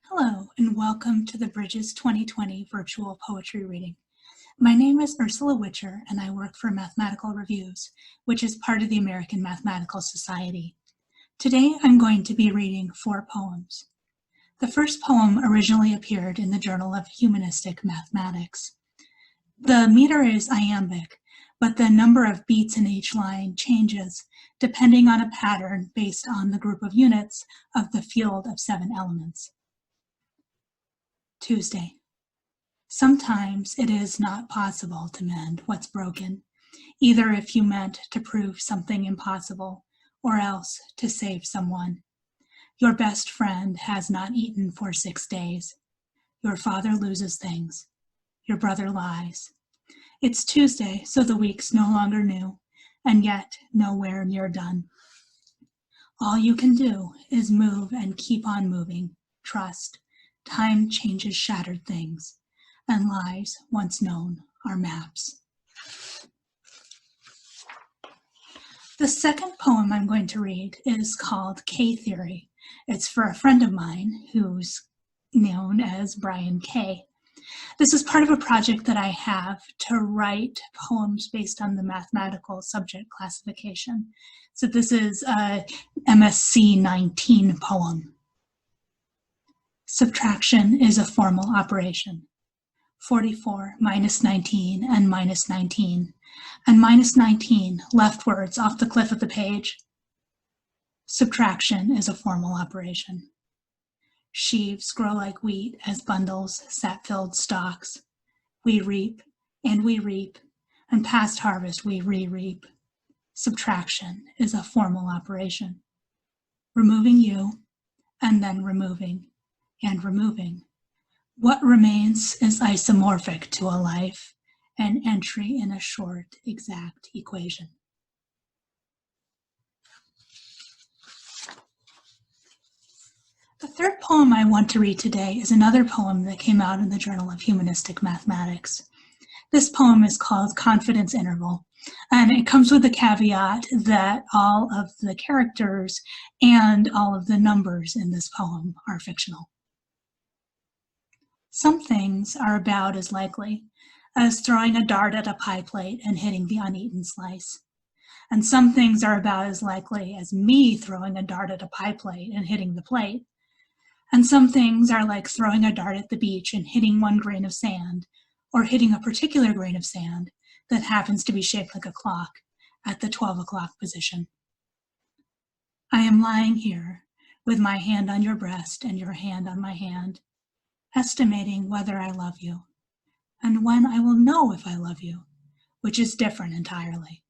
Hello, and welcome to the Bridges 2020 virtual poetry reading. My name is Ursula Witcher, and I work for Mathematical Reviews, which is part of the American Mathematical Society. Today, I'm going to be reading 4 poems. The first poem originally appeared in the Journal of Humanistic Mathematics. The meter is iambic, but the number of beats in each line changes depending on a pattern based on the group of units of the field of 7 elements. Tuesday. Sometimes it is not possible to mend what's broken, either if you meant to prove something impossible or else to save someone. Your best friend has not eaten for 6 days. Your father loses things. Your brother lies. It's Tuesday, so the week's no longer new, and yet nowhere near done. All you can do is move and keep on moving. Trust. Time changes shattered things, and lies once known are maps. The second poem I'm going to read is called K-Theory. It's for a friend of mine who's known as Brian K. This is part of a project that I have to write poems based on the mathematical subject classification. So this is a MSc 19 poem. Subtraction is a formal operation. 44 minus 19 and minus 19, and minus 19 leftwards off the cliff of the page. Subtraction is a formal operation. Sheaves grow like wheat as bundles, sap-filled stalks. We reap, and past harvest we re-reap. Subtraction is a formal operation. Removing you, and then removing, and removing. What remains is isomorphic to a life, an entry in a short, exact equation. The third poem I want to read today is another poem that came out in the Journal of Humanistic Mathematics. This poem is called Confidence Interval, and it comes with the caveat that all of the characters and all of the numbers in this poem are fictional. Some things are about as likely as throwing a dart at a pie plate and hitting the uneaten slice. And some things are about as likely as me throwing a dart at a pie plate and hitting the plate. And some things are like throwing a dart at the beach and hitting one grain of sand, or hitting a particular grain of sand that happens to be shaped like a clock at the 12 o'clock position. I am lying here with my hand on your breast and your hand on my hand, estimating whether I love you, and when I will know if I love you, which is different entirely.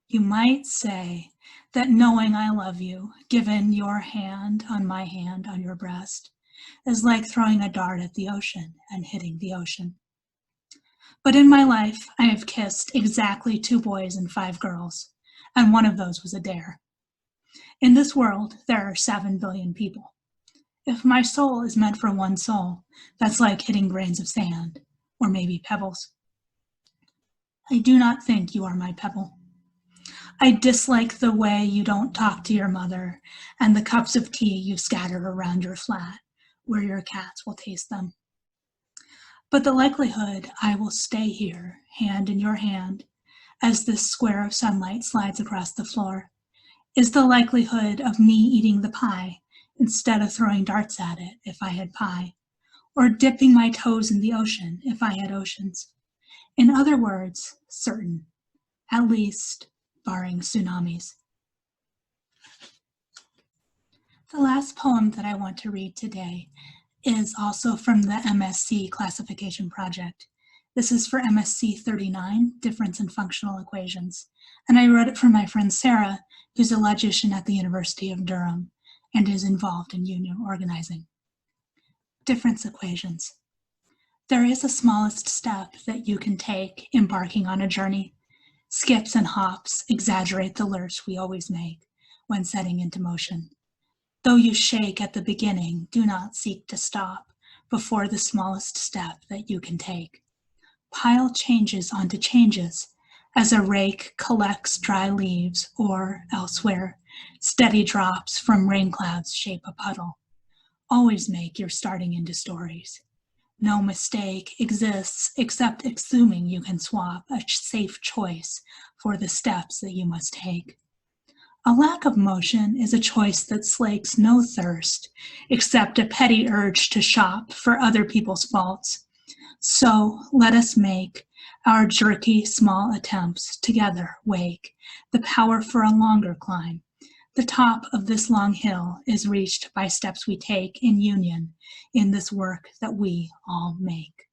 You might say that knowing I love you, given your hand on your breast, is like throwing a dart at the ocean and hitting the ocean. But in my life, I have kissed exactly 2 boys and 5 girls, and one of those was a dare. In this world, there are 7 billion people. If my soul is meant for one soul, that's like hitting grains of sand, or maybe pebbles. I do not think you are my pebble. I dislike the way you don't talk to your mother and the cups of tea you scatter around your flat, where your cats will taste them. But the likelihood I will stay here, hand in your hand, as this square of sunlight slides across the floor, is the likelihood of me eating the pie instead of throwing darts at it if I had pie, or dipping my toes in the ocean if I had oceans. In other words, certain, at least barring tsunamis. The last poem that I want to read today is also from the MSc classification project. This is for MSc 39, Difference in Functional Equations, and I wrote it for my friend Sarah, who's a logician at the University of Durham and is involved in union organizing. Difference equations. There is a smallest step that you can take embarking on a journey. Skips and hops exaggerate the lurch we always make when setting into motion. Though you shake at the beginning, do not seek to stop before the smallest step that you can take. Pile changes onto changes as a rake collects dry leaves or, elsewhere, steady drops from rain clouds shape a puddle. always make your starting into stories. No mistake exists except assuming you can swap a safe choice for the steps that you must take. A lack of motion is a choice that slakes no thirst, except a petty urge to shop for other people's faults. So let us make our jerky small attempts together wake the power for a longer climb. The top of this long hill is reached by steps we take in union in this work that we all make.